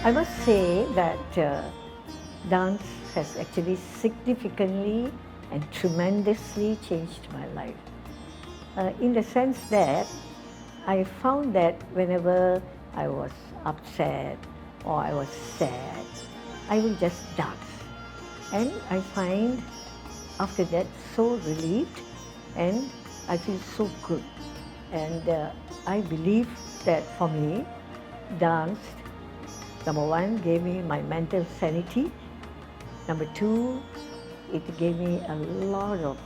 I must say that dance has actually significantly and tremendously changed my life. In the sense that I found that whenever I was upset or I was sad, I will just dance. And I find after that so relieved and I feel so good. And I believe that for me, dance, number one, gave me my mental sanity. Number two, it gave me a lot of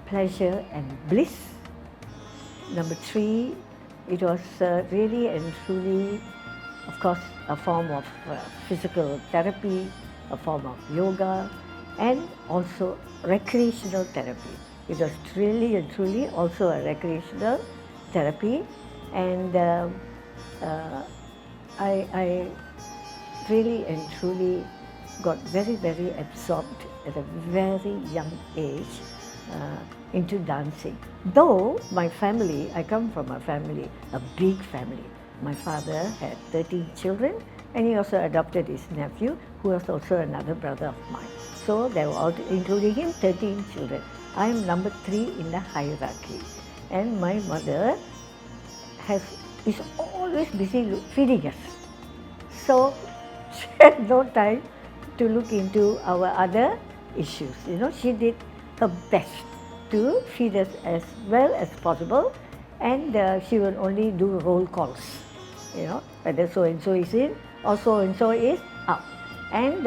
pleasure and bliss. Number three, it was really and truly, of course, a form of physical therapy, a form of yoga, and also recreational therapy. It was really and truly also a recreational therapy, and I really and truly got very, very absorbed at a very young age into dancing. Though my family, I come from a family, a big family. My father had 13 children and he also adopted his nephew who was also another brother of mine. So there were all, including him, 13 children. I am number 3 in the hierarchy. And my mother is always busy feeding us. So she had no time to look into our other issues. You know, she did her best to feed us as well as possible, and she will only do roll calls. You know, whether so and so is in or so and so is out. And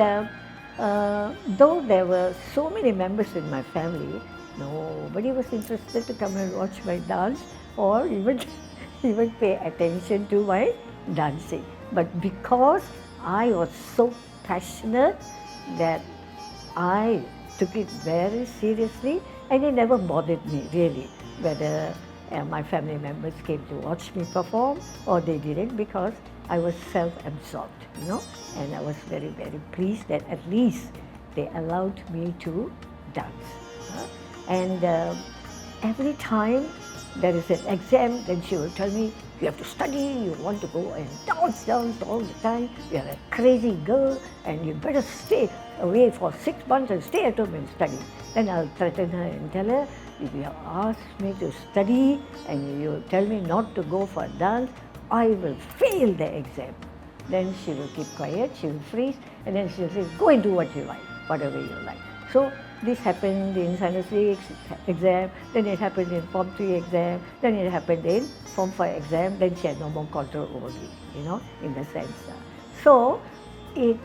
though there were so many members in my family, nobody was interested to come and watch my dance or even pay attention to my dancing. But because I was so passionate that I took it very seriously, and it never bothered me really whether my family members came to watch me perform or they didn't, because I was self-absorbed, you know, and I was very, very pleased that at least they allowed me to dance. And every time there is an exam, then she will tell me, you have to study, you want to go and dance all the time, you're a crazy girl and you better stay away for 6 months and stay at home and study. Then I'll threaten her and tell her, if you have asked me to study and you tell me not to go for dance, I will fail the exam. Then she will keep quiet, she will freeze, and then she will say, go and do what you like, whatever you like. So this happened in Standard 6 exam, then it happened in Form 3 exam, then it happened in Form 5 exam, then she had no more control over me, you know, in the sense. So it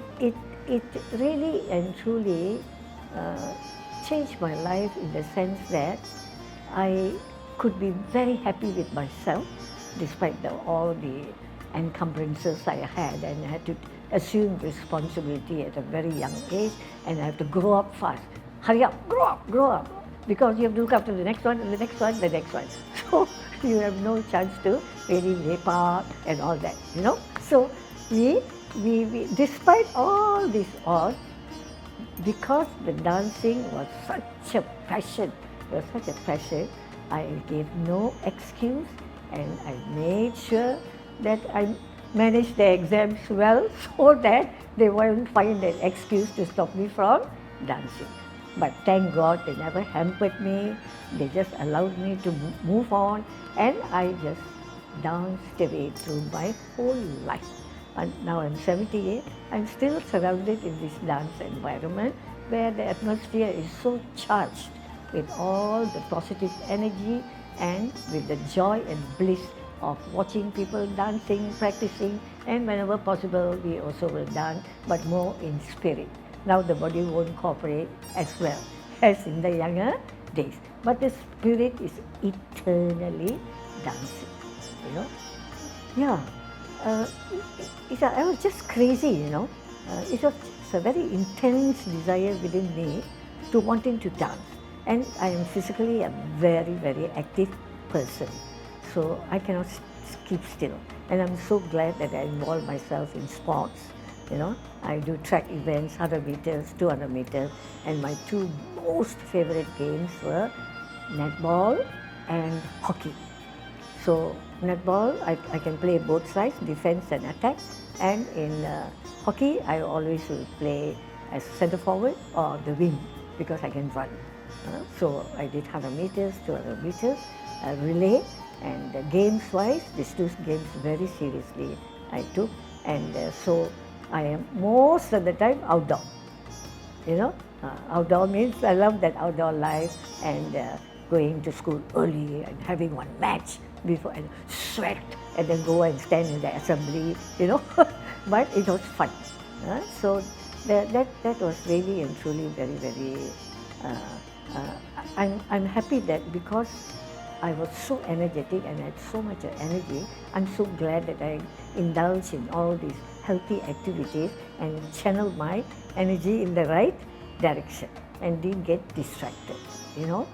really and truly changed my life in the sense that I could be very happy with myself despite all the encumbrances I had, and I had to assume responsibility at a very young age, and I have to grow up fast. Hurry up, grow up, because you have to look after the next one, and the next one, the next one. So you have no chance to really leap out and all that, you know. So we despite all this odds, because the dancing was such a passion, I gave no excuse, and I made sure that I managed the exams well so that they won't find an excuse to stop me from dancing. But thank God they never hampered me, they just allowed me to move on, and I just danced away through my whole life. And now I'm 78, I'm still surrounded in this dance environment where the atmosphere is so charged with all the positive energy and with the joy and bliss of watching people dancing, practicing, and whenever possible we also will dance, but more in spirit. Now the body won't cooperate as well as in the younger days, but the spirit is eternally dancing, you know. Yeah, I was just crazy, you know. It was a very intense desire within me to wanting to dance, and I am physically a very, very active person. So I cannot keep still, and I'm so glad that I involve myself in sports. You know, I do track events, 100 meters, 200 meters, and my 2 most favorite games were netball and hockey. So netball, I can play both sides, defense and attack. And in hockey, I always will play as centre forward or the wing because I can run. So I did 100 meters, 200 meters, relay, and games-wise, these two games very seriously I took. And so I am most of the time outdoor. Outdoor means I love that outdoor life and going to school early and having one match before and sweat and then go and stand in the assembly, but it was fun. So that was really and truly very, very, I'm happy that because I was so energetic and had so much energy, I'm so glad that I indulged in all these healthy activities and channel my energy in the right direction and didn't get distracted, and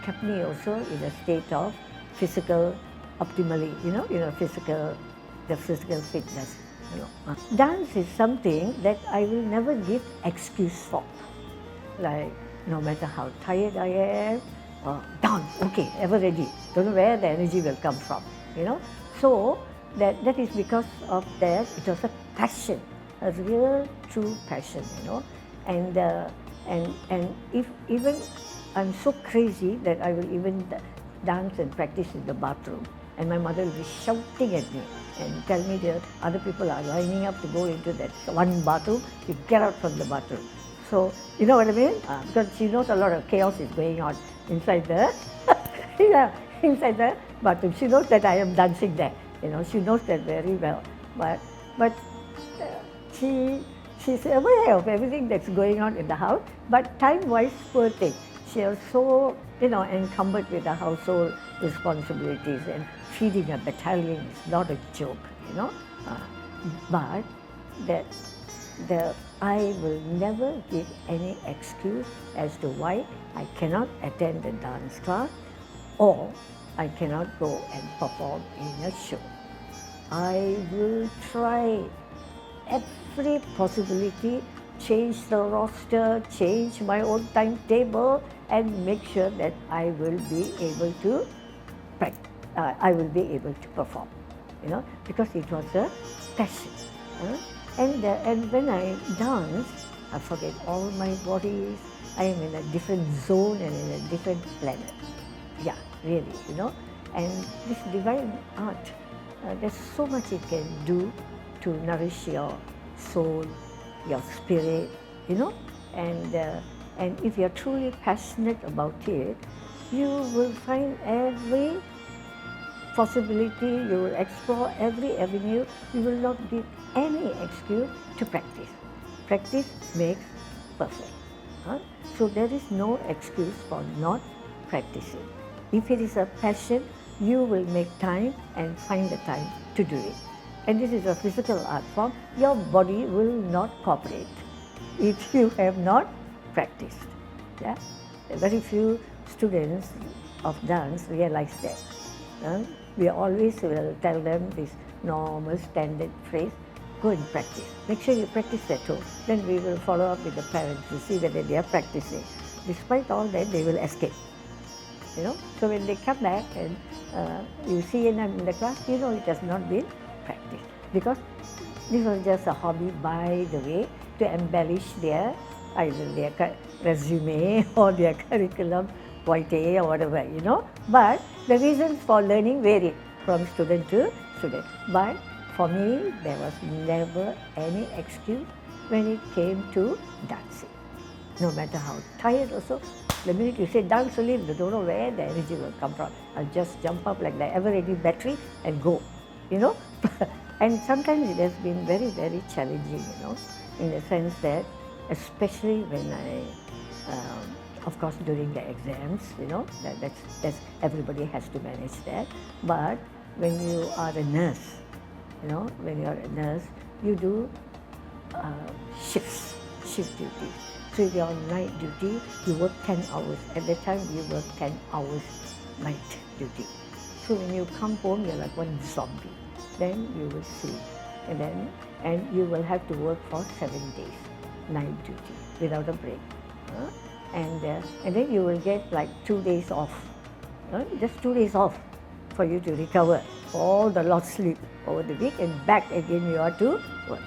kept me also in a state of physical optimally, the physical fitness. Dance is something that I will never give excuse for. Like, no matter how tired I am, dance, okay, ever ready. Don't know where the energy will come from, So that is because of that. It was a passion, a real true passion, And if even I'm so crazy that I will even dance and practice in the bathroom, and my mother will be shouting at me and tell me that other people are lining up to go into that one bathroom. You get out from the bathroom. So, you know what I mean? Because she knows a lot of chaos is going on inside the inside the bathroom. She knows that I am dancing there. She knows that very well. But she's aware of everything that's going on in the house. But time-wise, poor thing. She was so encumbered with the household responsibilities, and feeding a battalion is not a joke. But I will never give any excuse as to why I cannot attend the dance class or I cannot go and perform in a show. I will try every possibility, change the roster, change my own timetable, and make sure that I will be able to perform, because it was a passion. And when I dance, I forget all my worries. I am in a different zone and in a different planet. Yeah, really, And this divine art, there's so much it can do to nourish your soul, your spirit, And if you're truly passionate about it, you will find every possibility, you will explore every avenue, you will not give any excuse to practice. Practice makes perfect. So there is no excuse for not practicing. If it is a passion, you will make time and find the time to do it. And this is a physical art form. Your body will not cooperate if you have not practiced. Yeah? Very few students of dance realize that. We always will tell them this normal standard phrase, go and practice. Make sure you practice at home. Then we will follow up with the parents to see whether they are practicing. Despite all that, they will escape. So when they come back and you see them in the class, it has not been practiced. Because this was just a hobby by the way to embellish either their resume or their curriculum vitae or whatever, But the reasons for learning varied from student to student. But for me, there was never any excuse when it came to dancing. No matter how tired also, the minute you say dance only, you don't know where the energy will come from. I'll just jump up like the ever-ready battery and go, And sometimes it has been very, very challenging, in the sense that, especially when of course during the exams, that's everybody has to manage that. But when you are a nurse, when you are a nurse, you do shift duty. So if you're on night duty, you work 10 hours. At that time, you work 10 hours night duty. So when you come home, you're like one zombie. Then you will sleep, and you will have to work for 7 days, night duty, without a break. And then you will get like 2 days off, Just 2 days off for you to recover all the lost sleep over the week, and back again you are to work.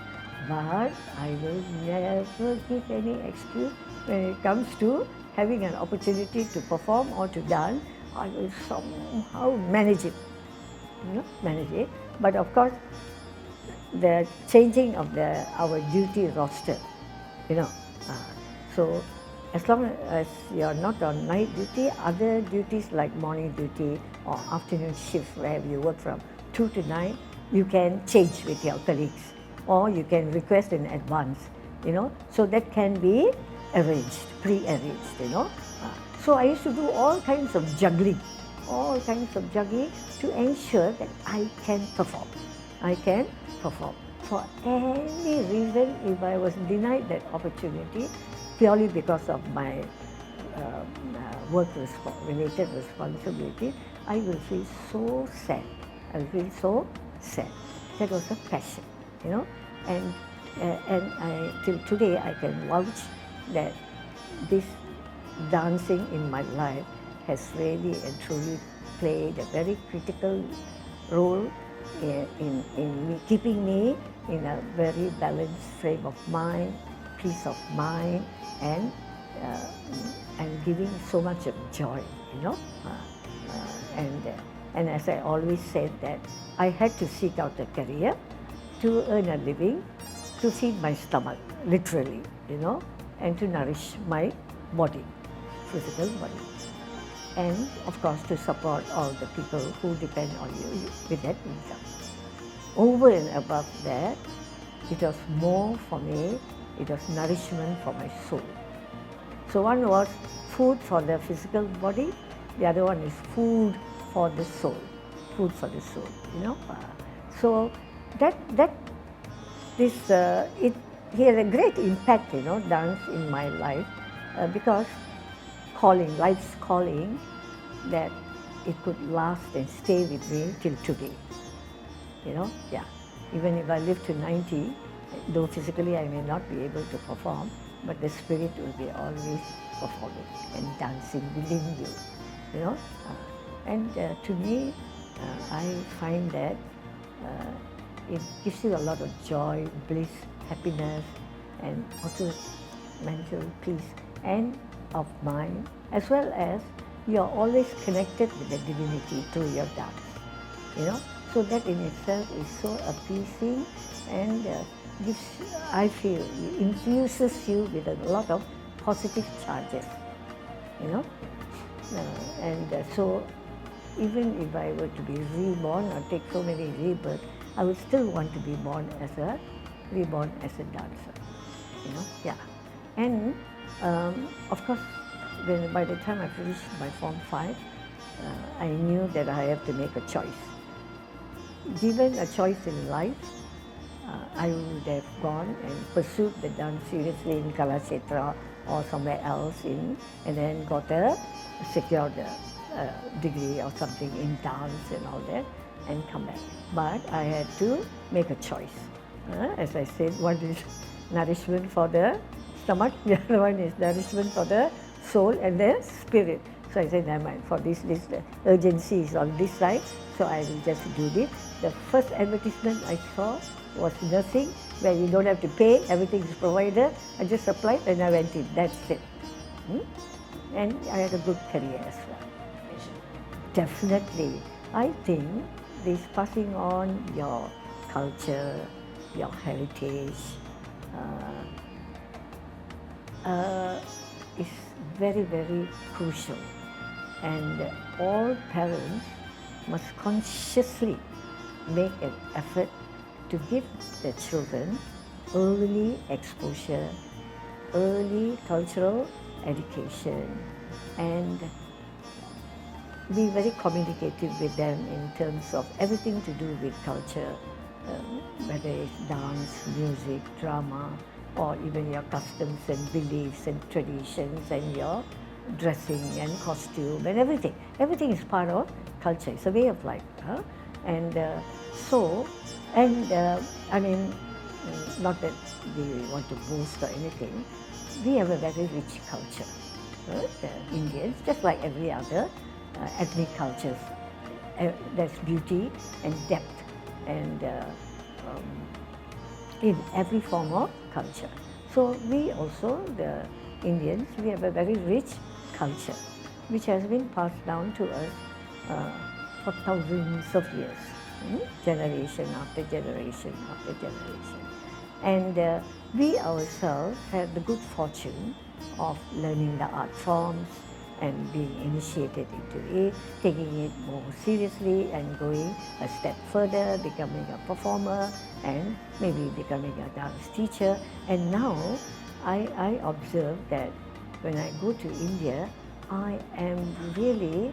But I will never give any excuse when it comes to having an opportunity to perform or to dance. I will somehow manage it, manage it. But of course, the changing of our duty roster, so as long as you are not on night duty, other duties like morning duty or afternoon shift where you work from 2 to 9, you can change with your colleagues or you can request in advance, so that can be arranged, pre-arranged, So I used to do all kinds of juggling to ensure that I can perform. For any reason, if I was denied that opportunity, purely because of my work-related responsibility, I will feel so sad. That was a passion, and till today I can vouch that this dancing in my life has really and truly played a very critical role in me, keeping me in a very balanced frame of mind, peace of mind, and giving so much of joy, and as I always said that I had to seek out a career to earn a living, to feed my stomach, literally, and to nourish my body, physical body, and of course to support all the people who depend on you with that income. Over and above that, it was more for me, it was nourishment for my soul. So one was food for the physical body, the other one is food for the soul, So he had a great impact, dance in my life, because life's calling, that it could last and stay with me till today. Even if I live to 90, though physically I may not be able to perform, but the spirit will be always performing and dancing within you, And to me, I find that it gives you a lot of joy, bliss, happiness, and also mental peace and of mind, as well as you are always connected with the divinity through your dance, So that in itself is so appeasing and I feel, infuses you with a lot of positive charges, So even if I were to be reborn or take so many rebirths, I would still want to be reborn as a dancer, And of course, by the time I finished my Form 5, I knew that I have to make a choice. Given a choice in life, I would have gone and pursued the dance seriously in Kalakshetra or somewhere else and then secured a degree or something in dance and all that and come back. But I had to make a choice. As I said, one is nourishment for the stomach, the other one is nourishment for the soul and the spirit. So I said, never mind, for this urgency is on this side, so I will just do this. The first advertisement I saw was nursing, where you don't have to pay, everything is provided. I just applied and I went in, that's it. And I had a good career as well. Definitely. I think this passing on your culture, your heritage, is very, very crucial. And all parents must consciously make an effort to give their children early exposure, early cultural education, and be very communicative with them in terms of everything to do with culture, whether it's dance, music, drama, or even your customs and beliefs and traditions and your dressing and costume and everything. Everything is part of culture. It's a way of life. And I mean, not that we want to boast or anything, we have a very rich culture. The Indians, just like every other ethnic cultures. There's beauty and depth and in every form of culture. So we also, the Indians, we have a very rich culture which has been passed down to us for thousands of years, generation after generation after generation. And we ourselves had the good fortune of learning the art forms and being initiated into it, taking it more seriously and going a step further, becoming a performer and maybe becoming a dance teacher. And now I observe that when I go to India, I am really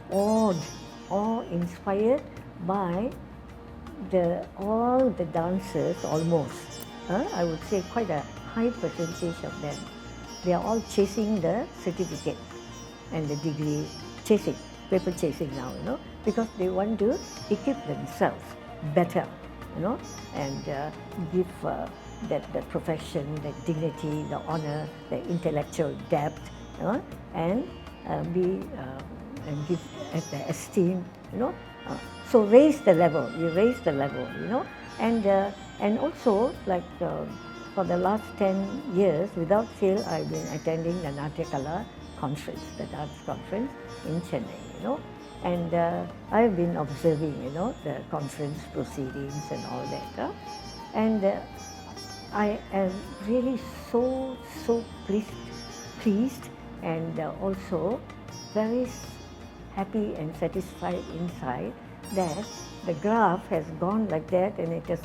awe-inspired by all the dancers almost. I would say quite a high percentage of them. They are all chasing the certificate and the degree, paper chasing now, because they want to equip themselves better, and give that profession, the dignity, the honor, the intellectual depth, and and give the esteem, so raise the level, and also like for the last 10 years, without fail, I've been attending the Natyakala conference, the dance conference in Chennai, and I've been observing, the conference proceedings and all that, and I am really so pleased and also very happy and satisfied inside that the graph has gone like that and it has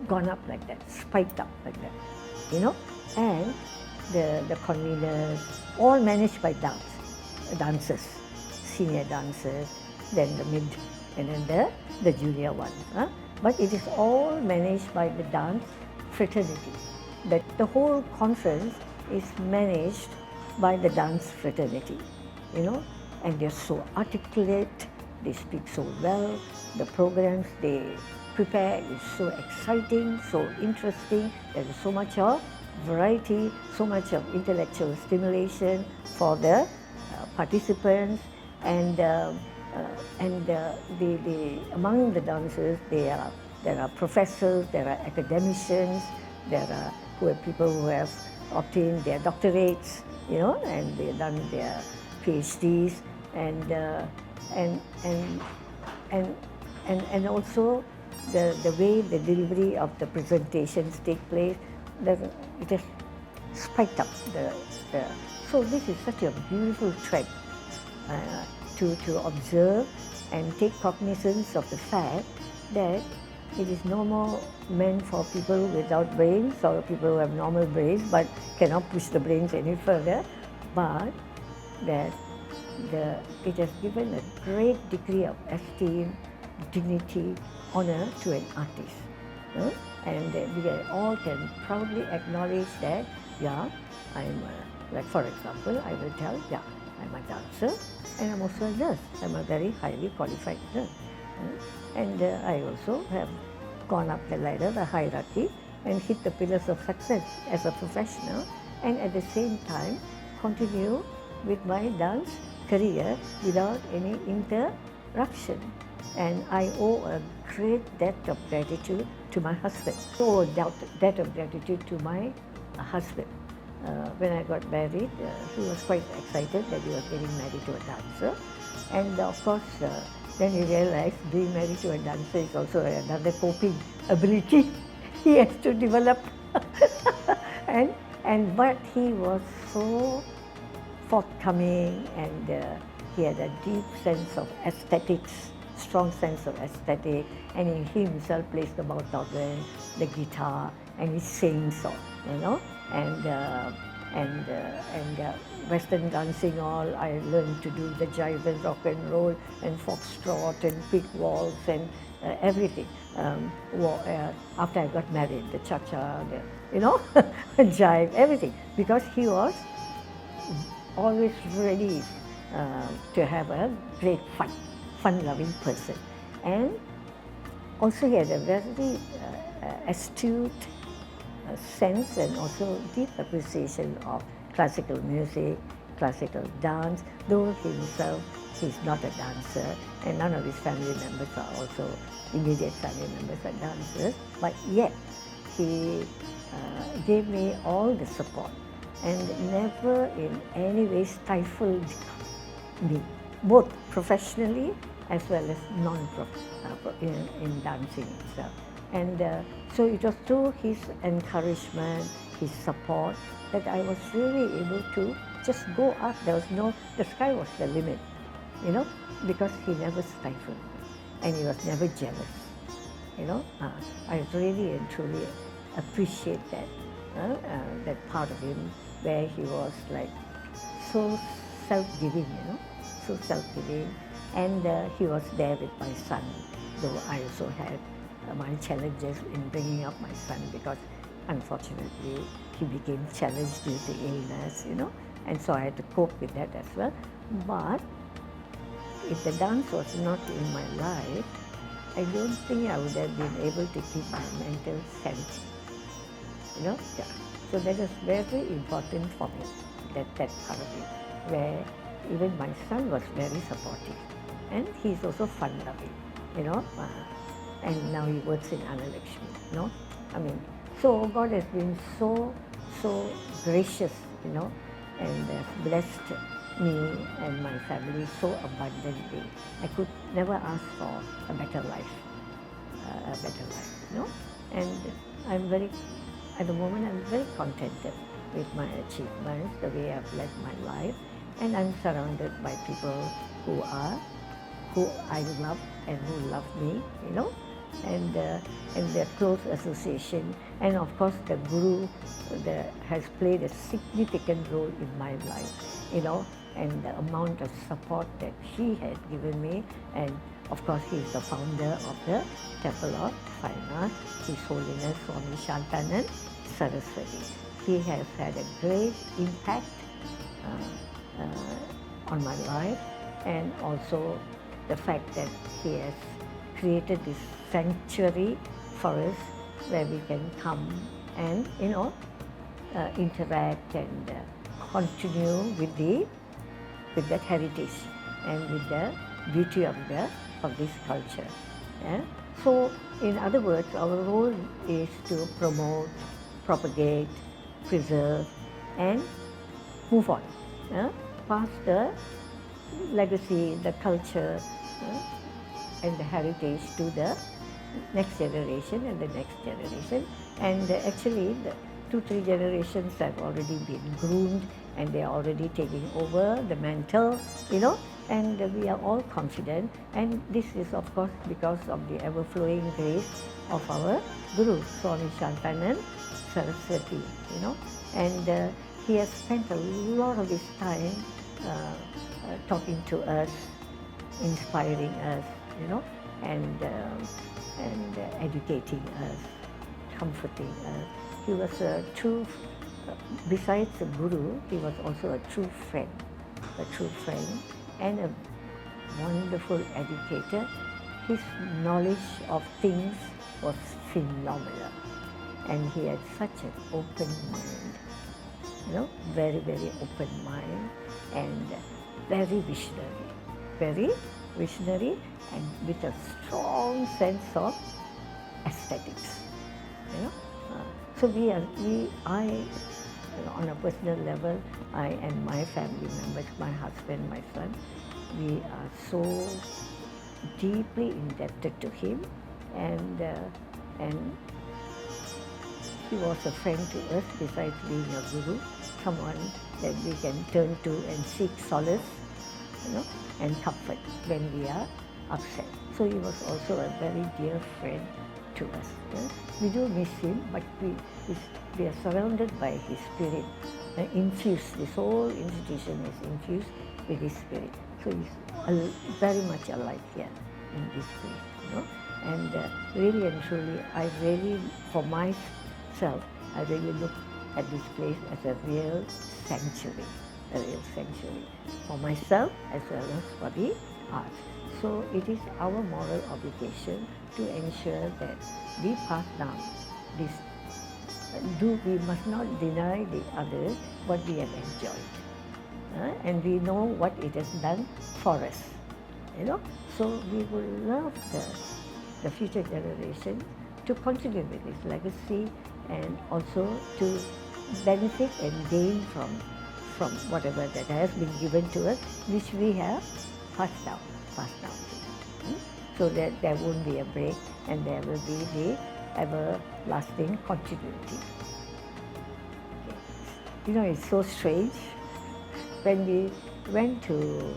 gone up like that, spiked up like that, and the conveners, all managed by dancers, senior dancers, then the mid and then the junior ones. But it is all managed by the dance fraternity. The whole conference is managed by the dance fraternity, and they're so articulate, they speak so well, the programs they prepare is so exciting, so interesting, there is so much of variety, so much of intellectual stimulation for the participants, and among the dancers there are professors, there are academicians, there are people who have obtained their doctorates, and they've done their PhDs, and also the way the delivery of the presentations take place, it has spiked up. So this is such a beautiful trend to observe and take cognizance of the fact that it is no more meant for people without brains or people who have normal brains but cannot push the brains any further, but that it has given a great degree of esteem, dignity, honor to an artist. And we all can proudly acknowledge that, I'm, like for example, I will tell, I'm a dancer and I'm also a nurse. I'm a very highly qualified nurse. And I also have gone up the ladder, the hierarchy, and hit the pillars of success as a professional, and at the same time continue with my dance career without any interruption. And I owe a great debt of gratitude to my husband. I owe a debt of gratitude to my husband. When I got married, he was quite excited that he was getting married to a dancer. And of course, then he realized being married to a dancer is also another coping ability he has to develop. But he was so forthcoming, and he had a deep sense of aesthetics, strong sense of aesthetic, and he himself plays the mouth organ, the guitar, and he sings, and Western dancing all. I learned to do the jive and rock and roll and foxtrot and quick waltz and everything. After I got married, the cha-cha, jive, everything, because he was always ready to have a great fun-loving person. And also he had a very astute sense and also deep appreciation of classical music, classical dance, though himself he's not a dancer, and none of his family members are also, immediate family members are dancers, but yet he gave me all the support and never in any way stifled me, both professionally as well as in dancing itself. And so it was through his encouragement, his support, that I was really able to just go up. There was no, the sky was the limit, you know, because he never stifled me, and he was never jealous, you know. I really and truly appreciate that, that part of him where he was like so self-giving, you know, so self-giving. And he was there with my son, though I also had my challenges in bringing up my son, because unfortunately he became challenged due to illness, you know, and so I had to cope with that as well. But if the dance was not in my life, I don't think I would have been able to keep my mental sanity, you know. Yeah. So that is very important for me, that part of it, where even my son was very supportive, and he's also fun-loving, you know, and now he works in Annalakshmi, you know. I mean, so God has been so gracious, you know, and has blessed me and my family so abundantly. I could never ask for a better life, you know. And I'm very, at the moment, I'm very contented with my achievements, the way I've led my life, and I'm surrounded by people who I love and who love me, you know, and the close association, and of course the Guru has played a significant role in my life, you know, and the amount of support that he had given me. And of course he is the founder of the Temple of Fine Arts, His Holiness Swami Shantanand Saraswati. He has had a great impact on my life, and also the fact that he has created this sanctuary for us where we can come and, you know, interact and continue with that heritage and with the beauty of this culture. Yeah? So in other words, our role is to promote, propagate, preserve, and move on, pass the legacy, the culture, and the heritage to the next generation and the next generation. And actually, the 2-3 generations have already been groomed, and they are already taking over the mantle, you know, and we are all confident. And this is, of course, because of the ever-flowing grace of our Guru, Swami Shantanand Saraswati, you know. And he has spent a lot of his time talking to us, inspiring us, you know, and educating us, comforting us. He was a true, besides a guru, he was also a true friend and a wonderful educator. His knowledge of things was phenomenal, and he had such an open mind, you know, very, very open mind, and very visionary, and with a strong sense of aesthetics, you know. So I, on a personal level, I and my family members, my husband, my son, we are so deeply indebted to him, and he was a friend to us, besides being a guru, someone that we can turn to and seek solace, you know, and comfort when we are upset. So he was also a very dear friend to us. Yeah? We do miss him, but we are surrounded by his spirit, infused. This whole institution is infused with his spirit. So he's very much alive here in this place, you know. And really and truly, for myself, I really look at this place as a real sanctuary for myself as well as for the art. So it is our moral obligation to ensure that we pass down this. We must not deny the others what we have enjoyed. and we know what it has done for us. So we would love the future generation to continue with this legacy and also to benefit and gain from whatever that has been given to us, which we have passed down to them. So that there won't be a break and there will be the everlasting continuity. It's so strange. When we went to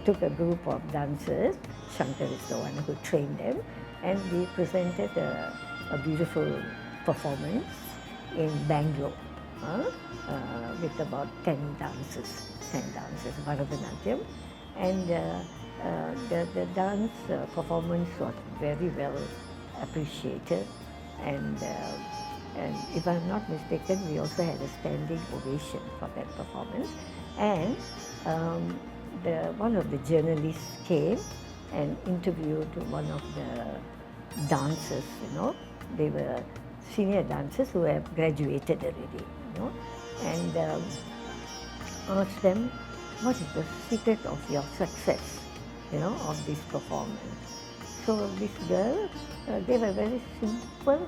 took a group of dancers, Shankar is the one who trained them, and we presented a beautiful performance in Bangalore with about 10 dances, Bharatanatyam, and the dance performance was very well appreciated, and if I'm not mistaken, we also had a standing ovation for that performance. And one of the journalists came and interviewed one of the dancers. They were senior dancers who have graduated already. And asked them, what is the secret of your success, of this performance? So this girl gave a very simple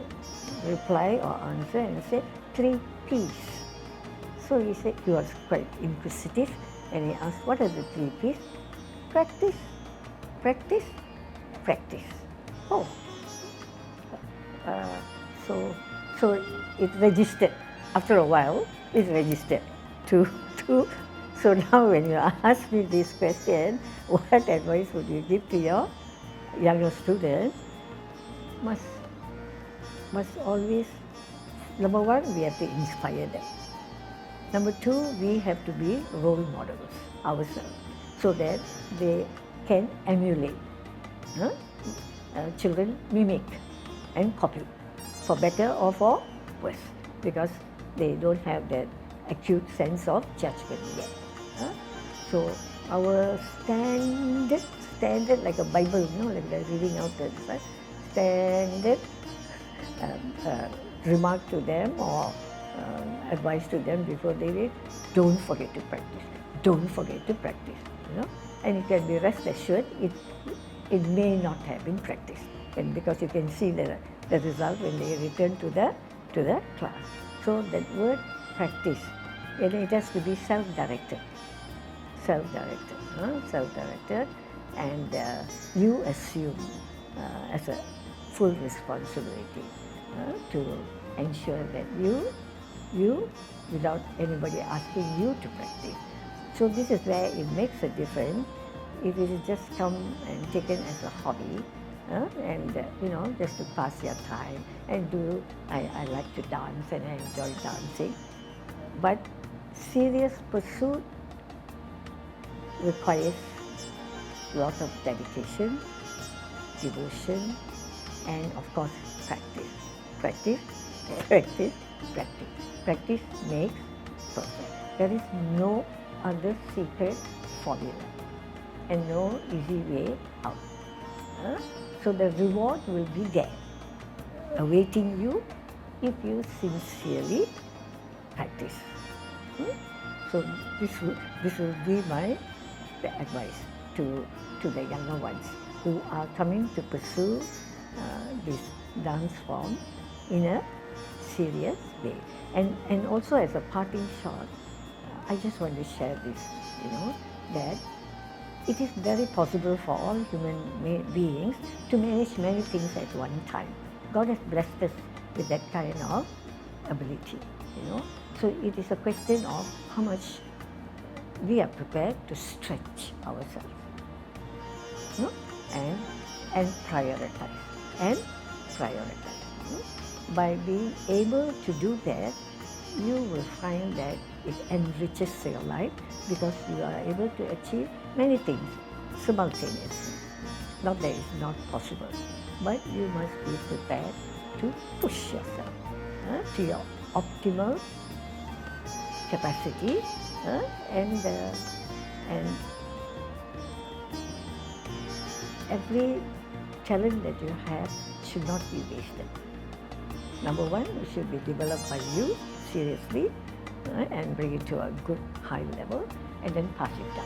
reply or answer and said, 3 P's. So he said, he was quite inquisitive, and he asked, what are the 3 P's? Practice, practice, practice. Oh. So it registered. After a while, it registered so now when you ask me this question, what advice would you give to your younger students? Must always, number one, we have to inspire them. Number two, we have to be role models ourselves so that they can emulate. Children mimic and copy, for better or for worse, because they don't have that acute sense of judgment yet. So our standard like a Bible, like they're reading out the standard remark to them or advice to them before they read, don't forget to practice, don't forget to practice, and you can be rest assured it may not have been practiced, and because you can see the result when they return to the class. So that word practice, and it has to be self-directed, and you assume as a full responsibility to ensure that you, without anybody asking you to practice. So this is where it makes a difference. If it is just come and taken as a hobby, and just to pass your time and I like to dance and I enjoy dancing, but serious pursuit requires a lot of dedication, devotion, and of course practice. Practice makes perfect. There is no other secret formula and no easy way out. So the reward will be there, awaiting you if you sincerely practice. So this will be my advice to the younger ones who are coming to pursue this dance form in a serious way. And also as a parting shot, I just want to share this, that it is very possible for all human beings to manage many things at one time. God has blessed us with that kind of ability, So it is a question of how much we are prepared to stretch ourselves, and prioritize. By being able to do that, you will find that it enriches your life because you are able to achieve many things simultaneously. Not that it's not possible, but you must be prepared to push yourself to your optimal capacity, and every talent that you have should not be wasted. Number one, it should be developed by you seriously, and bring it to a good high level, and then pass it down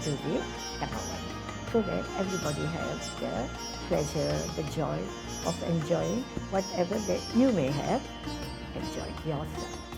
to the younger one, so that everybody has the pleasure, the joy of enjoying whatever that you may have enjoyed yourself.